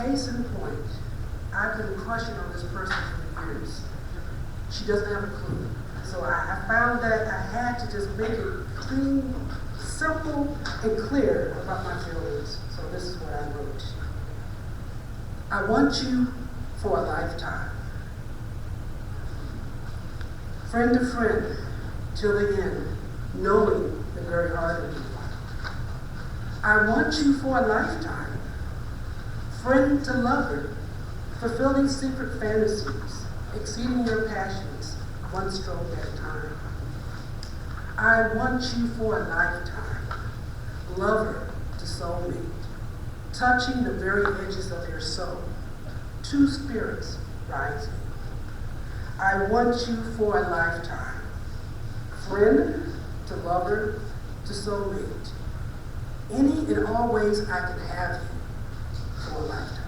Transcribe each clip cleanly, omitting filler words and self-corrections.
Case in point, I've been crushing on this person for years. She doesn't have a clue. So I found that I had to just make it clean, simple, and clear about my feelings. So this is what I wrote. I want you for a lifetime. Friend to friend, till the end, knowing the very heart of you. I want you for a lifetime. Friend to lover, fulfilling secret fantasies, exceeding your passions, one stroke at a time. I want you for a lifetime. Lover to soulmate, touching the very edges of your soul, two spirits rising. I want you for a lifetime. Friend to lover to soulmate, any and all ways I can have you for a lifetime.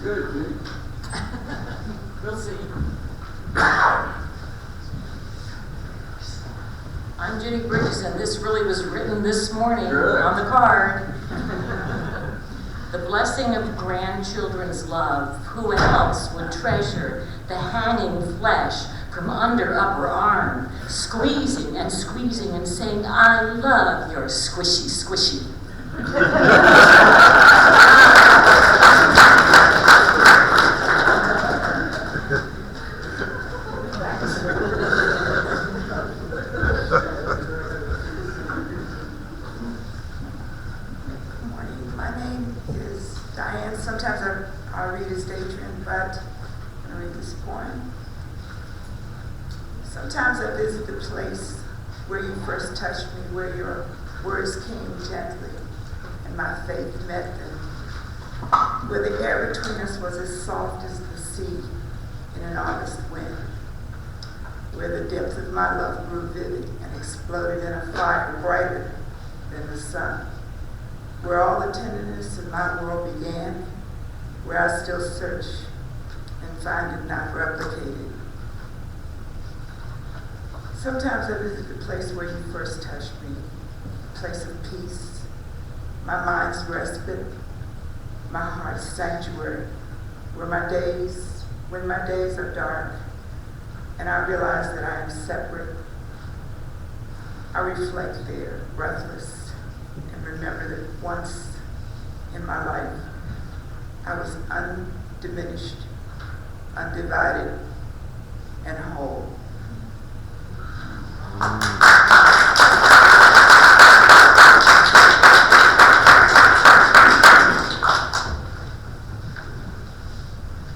Good, dude. We'll see. I'm Jenny Bridges, and this really was written this morning on the card. The blessing of grandchildren's love, who else would treasure the hanging flesh from under upper arm, squeezing and squeezing and saying, I love your squishy, squishy. Sometimes I read his daydream, but I read this poem. Sometimes I visit the place where you first touched me, where your words came gently and my faith met them, where the air between us was as soft as the sea in an August wind, where the depth of my love grew vivid and exploded in a fire brighter than the sun, where all the tenderness of my world began, where I still search and find it not replicated. Sometimes I visit the place where you first touched me, a place of peace, my mind's respite, my heart's sanctuary, when my days are dark and I realize that I am separate, I reflect there, breathless, and remember that once in my life, I was undiminished, undivided, and whole.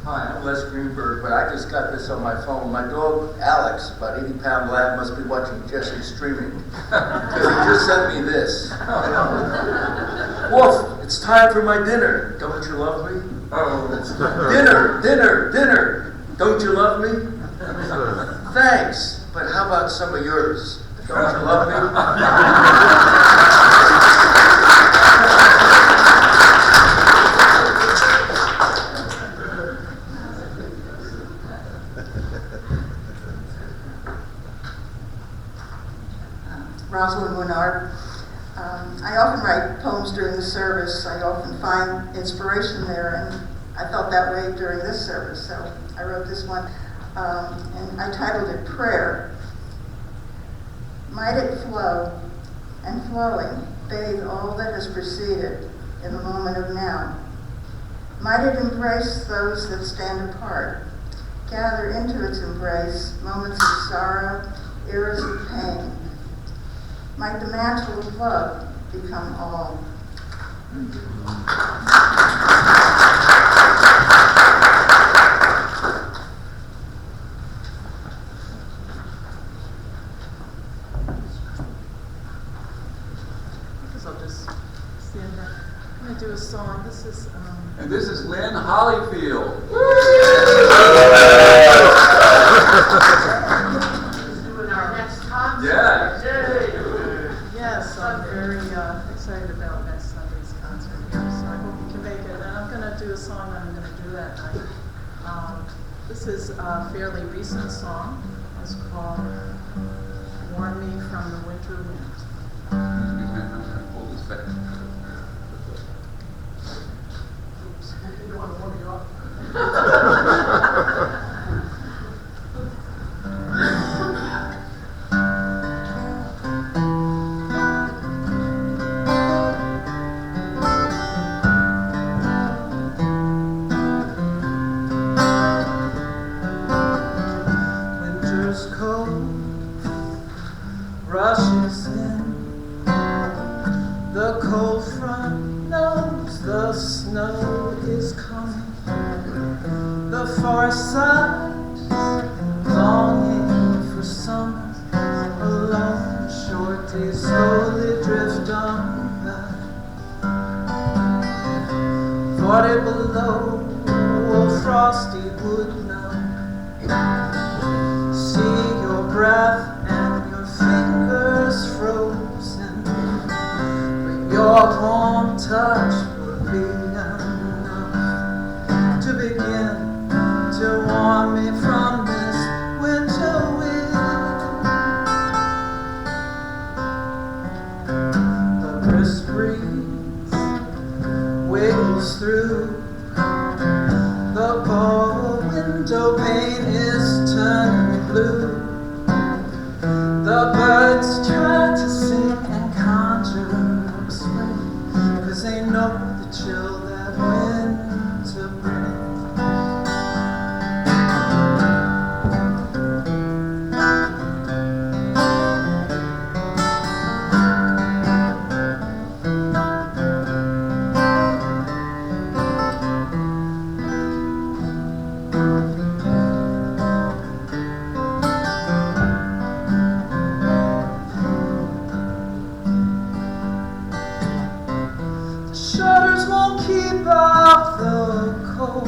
Hi, I'm Les Greenberg, but I just got this on my phone. My dog, Alex, about 80-pound lab, must be watching Jesse streaming. Because he just sent me this. Wolf, it's time for my dinner. Don't you love me? Dinner, dinner, dinner. Don't you love me? Thanks, but how about some of yours? Don't you love me? Rosalind Winard. I often write poems during the service. I often find inspiration there, and I felt that way during this service, so I wrote this one, and I titled it Prayer. Might it flow, and flowing, bathe all that has preceded in the moment of now. Might it embrace those that stand apart, gather into its embrace moments of sorrow, eras of pain. Might the mantle of love become all. I guess I'll just stand back. I'm going to do a song. This is And this is Lynn Hollyfield. Doing our next concert. Yeah. Yes, I'm very excited about next Sunday's concert here, so I hope you can make it. And I'm going to do a song that I'm going to do that night. This is a fairly recent song. It's called warm me from the winter wind. Hold this back. Winter's cold rushes in. The cold front knows the snow is coming. The far side's longing for summer. Alone, short days slowly drift on by. 40 below, a frosty wood now. See your breath and your fingers frozen, but your warm touch will be enough to begin to warm me from this winter wind. The brisk breeze wiggles through the bar window pane is turning blue. The birds try to sing and conjure up spring, 'cause they know the chill that winter brings. Shutters won't keep out the cold.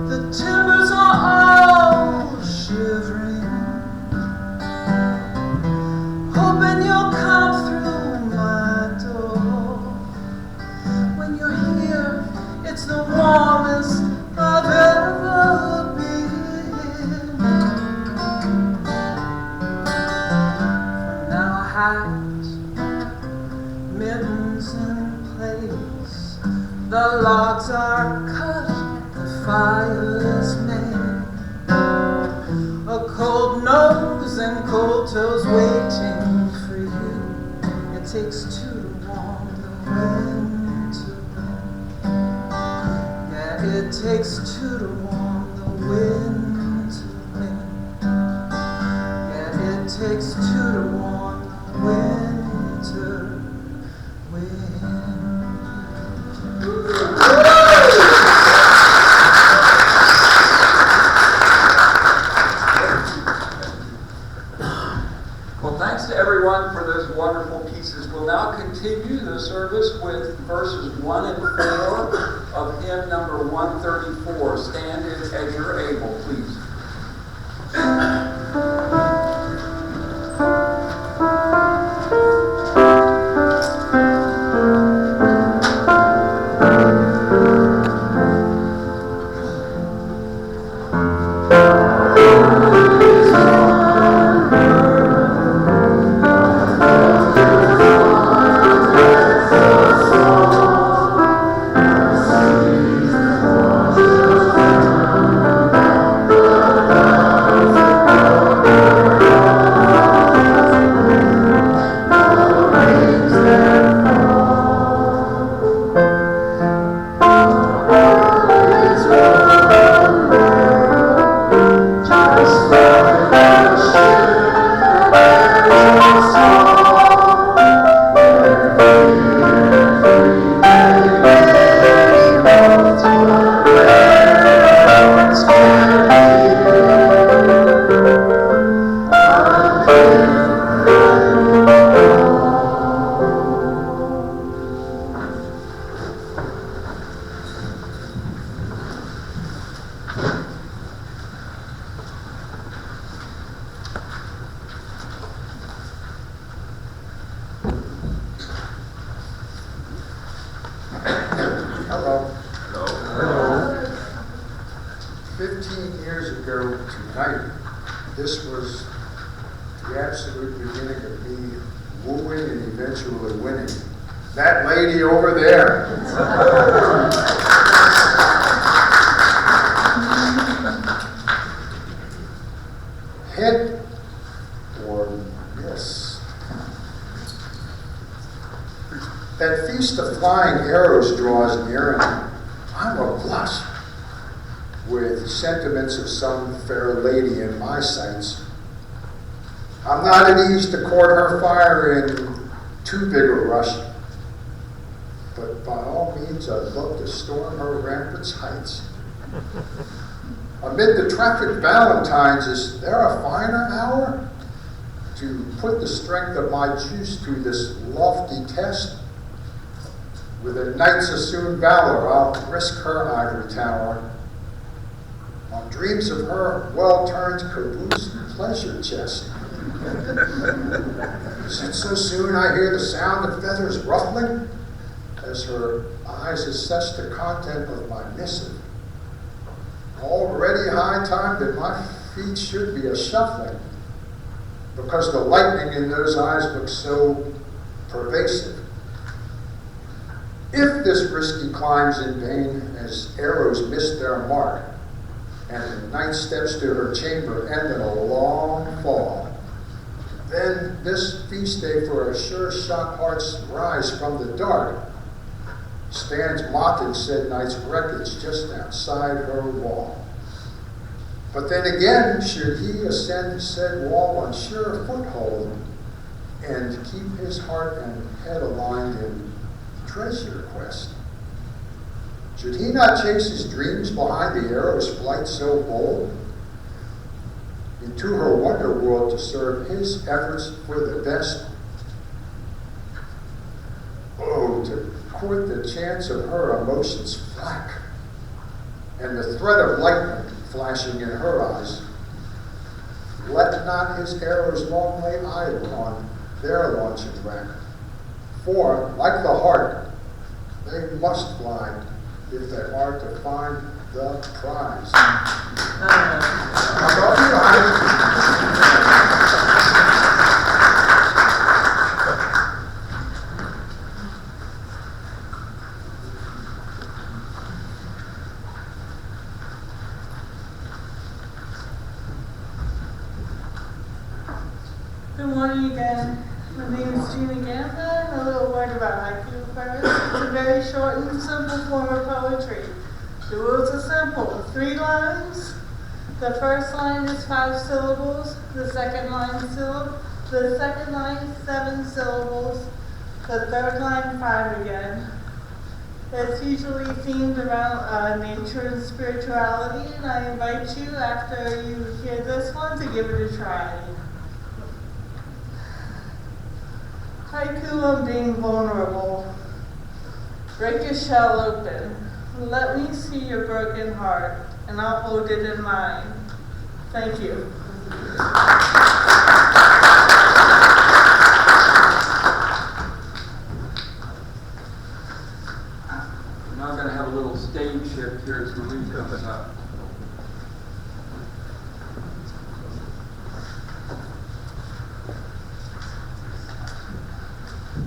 The timbers are all shivering, hoping you'll come through my door. When you're here, it's the warmest I've ever been. For now, hide mittens in place. The logs are cut, the fire's made. A cold nose and cold toes waiting for you. It takes two to warm the winter wind. Yeah, it takes two to warm the winter wind. Yeah, it takes two to warm the winter Well, thanks to everyone for those wonderful pieces. We'll now continue the service with verses 1 and 4 of hymn number 134. Stand as you're able, please. Hello. Hello. 15 years ago tonight, this was the absolute beginning of me wooing and eventually winning. That lady over there. Head or miss. That feast of flying arrows draws near, and I'm ablush with sentiments of some fair lady in my sights. I'm not at ease to court her fire in too big a rush, but by all means I'd love to storm her ramparts heights. Amid the traffic valentines, is there a finer hour to put the strength of my juice to this lofty test? With a knight's assumed valor, I'll risk her ivory tower on dreams of her well-turned caboose and pleasure chest. Is it so soon I hear the sound of feathers ruffling as her eyes assess the content of my missive? Already high time that my feet should be a-shuffling, because the lightning in those eyes looks so pervasive. If this risky climb's in vain, as arrows miss their mark, and the knight steps to her chamber end in a long fall, then this feast day for a sure shot heart's rise from the dark stands mocking said knight's wreckage just outside her wall. But then again, should he ascend said wall on sure foothold and keep his heart and head aligned in treasure quest? Should he not chase his dreams behind the arrow's flight so bold? Into her wonder world to serve his efforts for the best? Oh, to court the chance of her emotions flack, and the threat of lightning flashing in her eyes. Let not his arrows long lay idle on their launching rack, for, like the heart, they must fly if they are to find the prize. Good morning again. My name is Gina Gantha, and a little word about haiku first. It's a very short and simple form of poetry. The rules are simple. 3 lines. The first line is 5 syllables. The second line 7 syllables. The third line 5 again. It's usually themed around nature and spirituality, and I invite you, after you hear this one, to give it a try. Haiku on being vulnerable. Break your shell open. Let me see your broken heart, and I'll hold it in mine. Thank you. We're now going to have a little stage shift here as Marie comes up.